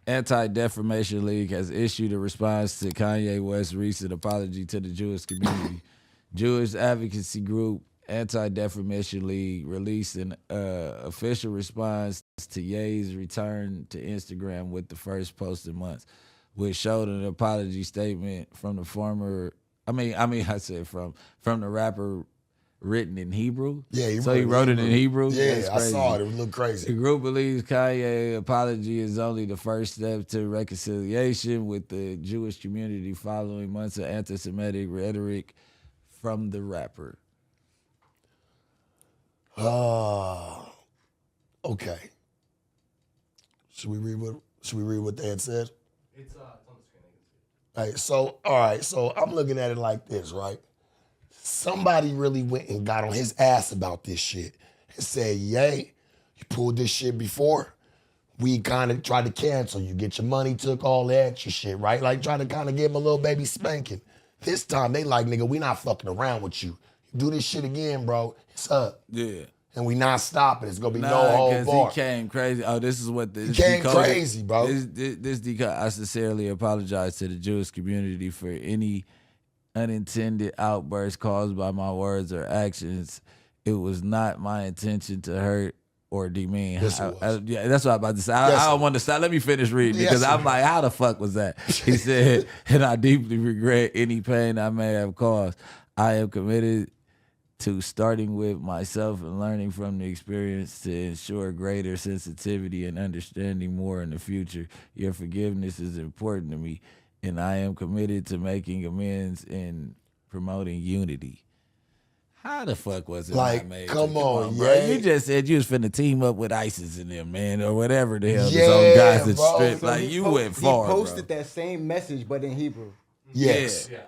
Anti-Defamation League has issued a response to Kanye West's recent apology to the Jewish community. Jewish advocacy group Anti-Defamation League released an official response to Ye's return to Instagram with the first post in months, which showed an apology statement from the former. I said from the rapper written in Hebrew. Yeah, he wrote it in Hebrew. Yeah, I saw it. It looked crazy. The group believes Kanye's apology is only the first step to reconciliation with the Jewish community following months of anti-Semitic rhetoric from the rapper. Okay. Should we read what they had said? It's on the screen. All right, so I'm looking at it like this, right? Somebody really went and got on his ass about this shit and said, "Yay, you pulled this shit before. We kind of tried to cancel you, get your money took, all that extra shit, right? Like trying to kind of give him a little baby spanking. This time they like, nigga, we not fucking around with you. You do this shit again, bro, it's up. Yeah. And we not stopping. It's gonna be no whole bar. He came crazy. Oh, this is what this he came crazy, bro. I sincerely apologize to the Jewish community for any unintended outbursts caused by my words or actions. It was not my intention to hurt or demean. Yes, it was. Yeah, that's what I'm about to say. I don't want to stop. Let me finish reading because I'm like, how the fuck was that? He said, and I deeply regret any pain I may have caused. I am committed to starting with myself and learning from the experience to ensure greater sensitivity and understanding more in the future. Your forgiveness is important to me, and I am committed to making amends and promoting unity. How the fuck was it like, not made? come on, bro. yeah. You just said you was finna team up with ISIS in them, man, or whatever the hell. Yeah, Those guys that bro. strip. So like, you went far, He posted bro. that same message, but in Hebrew. Yes. Yeah.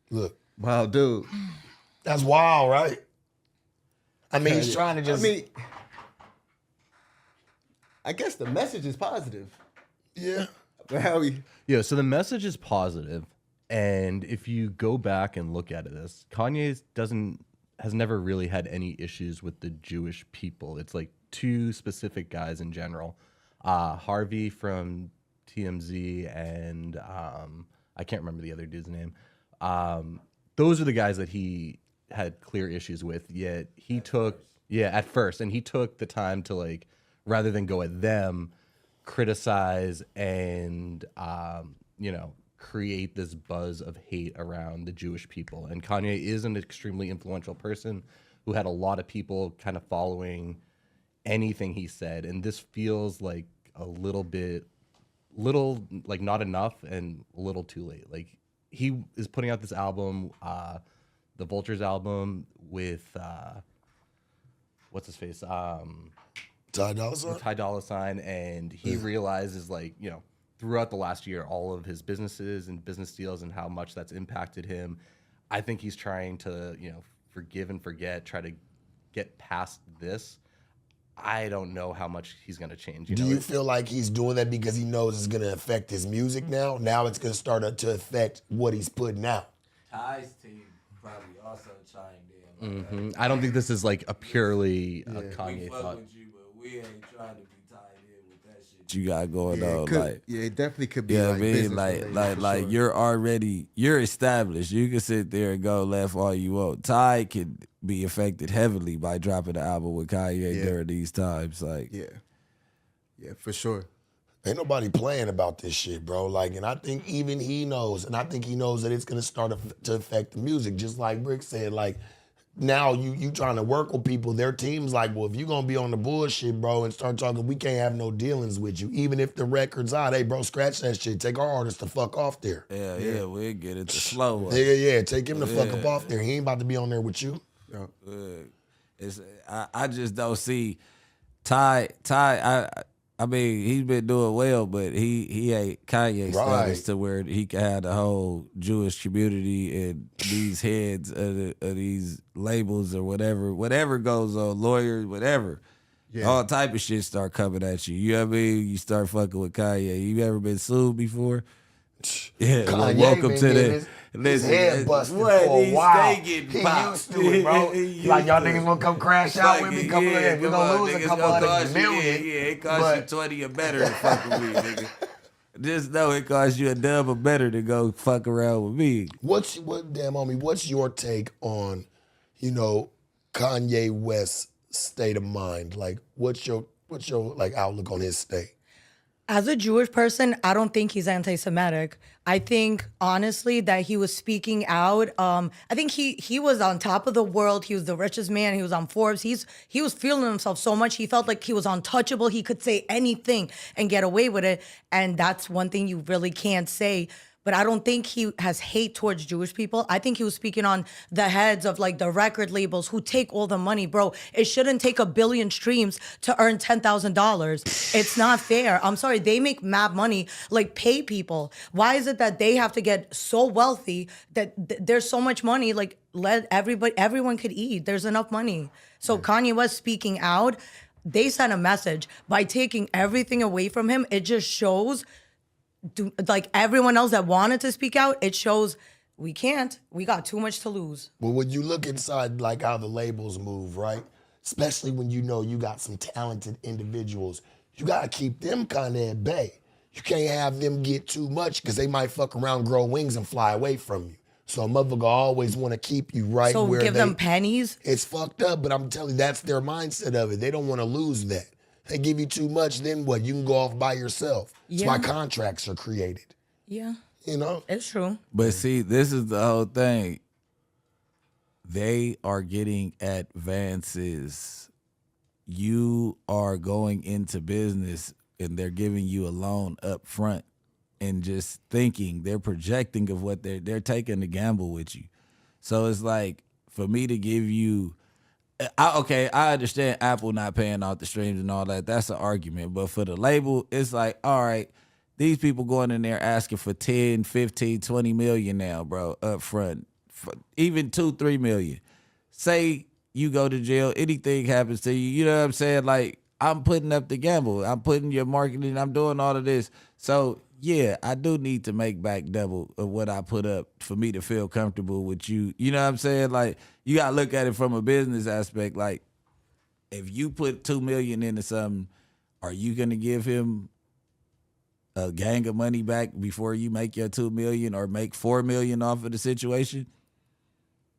Look, Wow, dude. that's wild, right? I mean, he's trying to just. I guess the message is positive. Yeah. Well, Yeah, so the message is positive, and if you go back and look at this, Kanye has never really had any issues with the Jewish people. It's like two specific guys in general, Harvey from TMZ and I can't remember the other dude's name. Those are the guys that he had clear issues with. Yet he at first, and he took the time to, like, rather than go at them, criticize and create this buzz of hate around the Jewish people. And Kanye is an extremely influential person who had a lot of people kind of following anything he said. And this feels like a little like not enough and a little too late. Like, he is putting out this album, the Vultures album with what's his face? Ty Dolla Sign? Ty Dolla Sign, and he realizes, like, throughout the last year, all of his businesses and business deals and how much that's impacted him. I think he's trying to, forgive and forget, try to get past this. I don't know how much he's going to change. Do you feel like he's doing that because he knows it's going to affect his music now? Now it's going to start to affect what he's putting out. Ty's team probably also chimed in. I don't think this is like a purely a We Kanye fuck thought. with you, but we ain't trying to be tied in with that shit you got going on. it definitely could be. Yeah, like I mean, business related, for sure. you're established. You can sit there and go left all you want. Ty could be affected heavily by dropping the album with Kanye during these times. Like, Yeah, for sure. Ain't nobody playing about this shit, bro. Like, and I think even he knows, and I think he knows that it's going to start to affect the music. Just like Brick said, like, now you trying to work with people, their team's like, well, if you going to be on the bullshit, bro, and start talking, we can't have no dealings with you. Even if the record's out, hey, bro, scratch that shit. Take our artist the fuck off there. yeah, we'll get it the slow one. Yeah, take him the fuck up off there. He ain't about to be on there with you. I just don't see Ty. I mean, he's been doing well, but he ain't Kanye status to where he can have the whole Jewish community and these heads of these labels or whatever goes on, lawyers, whatever. Yeah. All type of shit start coming at you. You know what I mean? You start fucking with Kanye. You ever been sued before? Yeah, Kanye welcome to been the his head busted for a while. He used to it, bro. Like, y'all niggas wanna come crash out with me? Come in. We gonna lose a couple $100 million. Yeah, it costs you 20 or better to fuck with me, nigga. Just know it costs you a dub or better to go fuck around with me. What's your take on, Kanye West's state of mind? Like, what's your like outlook on his state? As a Jewish person, I don't think he's anti-Semitic. I think, honestly, that he was speaking out. I think he was on top of the world. He was the richest man. He was on Forbes. He was feeling himself so much. He felt like he was untouchable. He could say anything and get away with it. And that's one thing you really can't say. But I don't think he has hate towards Jewish people. I think he was speaking on the heads of like the record labels who take all the money. Bro, it shouldn't take 1 billion streams to earn $10,000. It's not fair. I'm sorry, they make mad money, like pay people. Why is it that they have to get so wealthy that there's so much money, like let everyone could eat. There's enough money. So Kanye West speaking out, they sent a message. By taking everything away from him, it just shows like everyone else that wanted to speak out, it shows we can't. We got too much to lose. But when you look inside, like how the labels move, right? Especially when you got some talented individuals, you gotta keep them kind of at bay. You can't have them get too much because they might fuck around, grow wings, and fly away from you. So a motherfucker always want to keep you right where give them pennies? It's fucked up, but I'm telling you, that's their mindset of it. They don't want to lose that. They give you too much, then what? You can go off by yourself. That's why contracts are created. Yeah. It's true. But see, this is the whole thing. They are getting advances. You are going into business and they're giving you a loan up front and just thinking, they're projecting of what they're taking the gamble with you. So it's like, for me to give you, I understand Apple not paying off the streams and all that. That's an argument. But for the label, it's like, all right, these people going in there asking for 10, 15, 20 million now, bro, up front. Even 2-3 million. Say you go to jail, anything happens to you, you know what I'm saying? Like, I'm putting up the gamble. I'm putting your marketing, I'm doing all of this. So, yeah, I do need to make back double of what I put up for me to feel comfortable with you. You know what I'm saying? Like, you got to look at it from a business aspect. Like, if you put $2 million into something, are you going to give him a gang of money back before you make your $2 million or make $4 million off of the situation?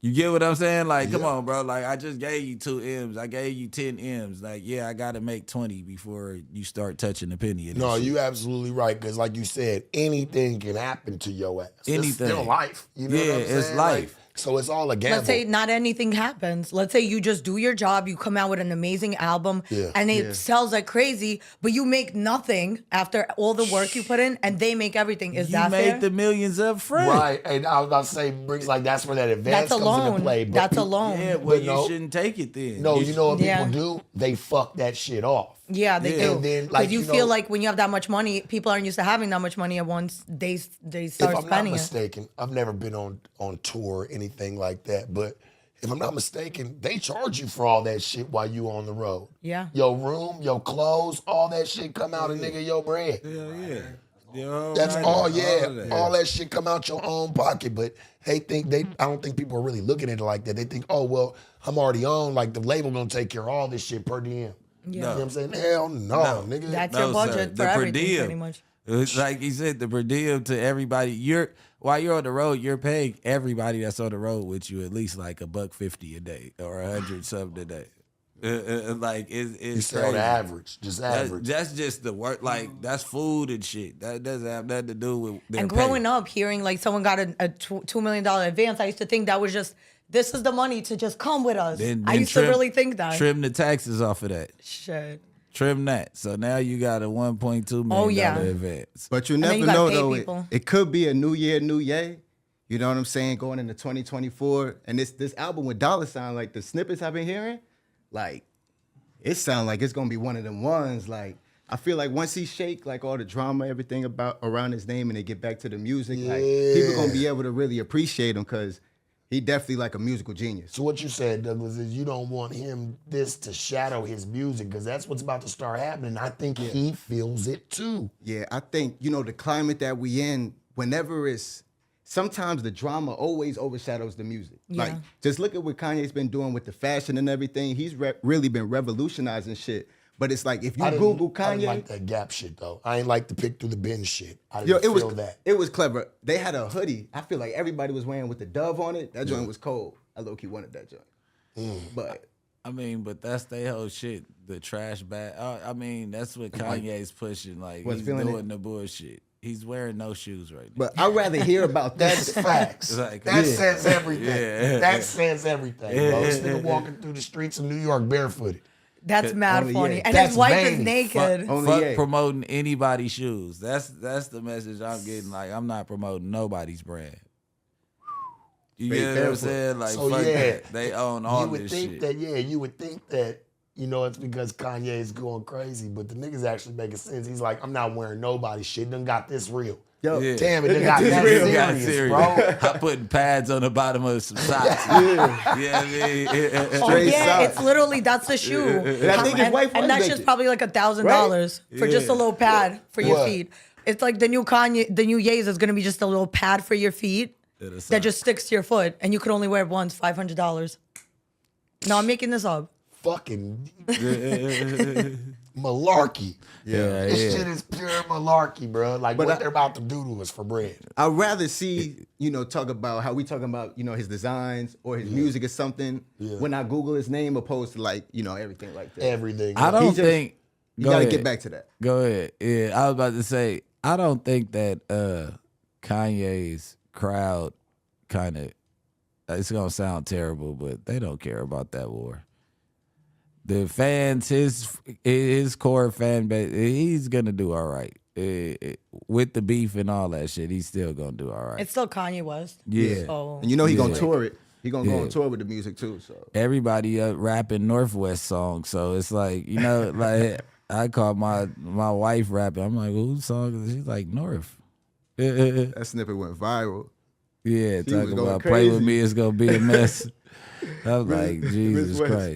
You get what I'm saying? Like, come on, bro. Like, I just gave you 2 M's. I gave you 10 M's. Like, yeah, I got to make 20 before you start touching the penny. No, you absolutely right. Because like you said, anything can happen to your ass. Anything. It's still life. You know what I'm saying? It's life. Like, so it's all a gamble. Let's say not anything happens. Let's say you just do your job, you come out with an amazing album, and it sells like crazy, but you make nothing after all the work you put in, and they make everything. Is that fair? You make the millions up front. Right. And I was about to say, Briggs, like, that's where that advance comes into play. But that's a loan. Yeah, well, you shouldn't take it then. No, you know what people do? They fuck that shit off. Yeah, they do. And then, because like, you feel like when you have that much money, people aren't used to having that much money at once. They start if I'm not spending mistaken, I've never been on tour or anything like that, but if I'm not mistaken, they charge you for all that shit while you on the road. Yeah. Your room, your clothes, all that shit come out of nigga your bread. Hell yeah. That's all that shit come out your own pocket. But I don't think people are really looking at it like that. They think, oh, well, I'm already on, like the label gonna take care of all this shit per diem. Yeah. You know what I'm saying? Hell no, nigga. That's your budget for everything, pretty much. It's like he said, the per diem to everybody. While you're on the road, you're paying everybody that's on the road with you at least like $150 a day or 100 something a day. Like it's on average, just average. That's just the work. Like that's food and shit. That doesn't have nothing to do with their And growing up, hearing like someone got a $2 million advance, I used to think that was just, this is the money to just come with us. I used to really think that. Trim the taxes off of that. Shit. Trim that. So now you got a $1.2 million advance. But you never know though. It could be a new year, new yay. You know what I'm saying? Going into 2024, and this album with Dollar Sign, like the snippets I've been hearing, like it sounds like it's gonna be one of them ones. Like I feel like once he shake like all the drama, everything about around his name, and they get back to the music, like people gonna be able to really appreciate him because he definitely like a musical genius. So what you said, Douglas, is you don't want this to shadow his music because that's what's about to start happening. I think he feels it too. Yeah, I think, the climate that we in, whenever it's sometimes the drama always overshadows the music. Yeah. Like, just look at what Kanye's been doing with the fashion and everything. He's really been revolutionizing shit. But it's like, if you Google Kanye. I didn't like that Gap shit, though. I ain't like the pick through the bin shit. I Yo, didn't feel that. It was clever. They had a hoodie. I feel like everybody was wearing with the dove on it. That joint was cold. I low-key wanted that joint. But I mean, but that's their whole shit. The trash bag. I mean, that's what Kanye's pushing. Like, he's doing the bullshit. He's wearing no shoes right now. But I'd rather hear about that. That's facts. Like, that says everything. Yeah. That says everything, bro. This nigga walking through the streets of New York barefooted. That's mad only funny. Ye. And That's his wife veiny. is naked. Fuck promoting anybody's shoes. That's the message I'm getting. Like, I'm not promoting nobody's brand. You get what I'm saying? Like, So, fuck yeah, that. They own all this shit. You would think that, you know, it's because Kanye is going crazy, but the niggas actually making sense. He's like, I'm not wearing nobody's shit. Done got this real. Yo, Yeah. Damn it, they got that serious, bro. I'm putting pads on the bottom of some socks. Yeah, I mean? Oh, Straight yeah, socks. it's literally, that's the shoe. And I think his wife was and that's naked. just probably like $1,000 for just a little pad for your What? feet. It's like the new Kanye, the new Ye's is gonna be just a little pad for your feet that just sticks to your foot, and you could only wear it once, $500. No, I'm making this up. Fucking malarkey. This shit is pure malarkey, bro. Like, what they're about to do to us for bread. I'd rather see, talk about how we talking about, his designs or his music or something when I Google his name opposed to, like, everything like that. Everything. I don't think. You got to get back to that. Go ahead. Yeah, I was about to say, I don't think that Kanye's crowd kind of, it's going to sound terrible, but they don't care about that war. The fans, his core fan base, he's going to do all right. With the beef and all that shit, he's still going to do all right. It's still Kanye West. Yeah. So. And he's going to tour it. He's going to go on tour with the music too. So everybody rapping Northwest songs. So it's like, like I call my wife rapping. I'm like, well, whose song is it? She's like, North. that snippet went viral. Yeah, She was talking going about Play With crazy. Me, it's going to be a mess. I was like, Jesus West. Christ.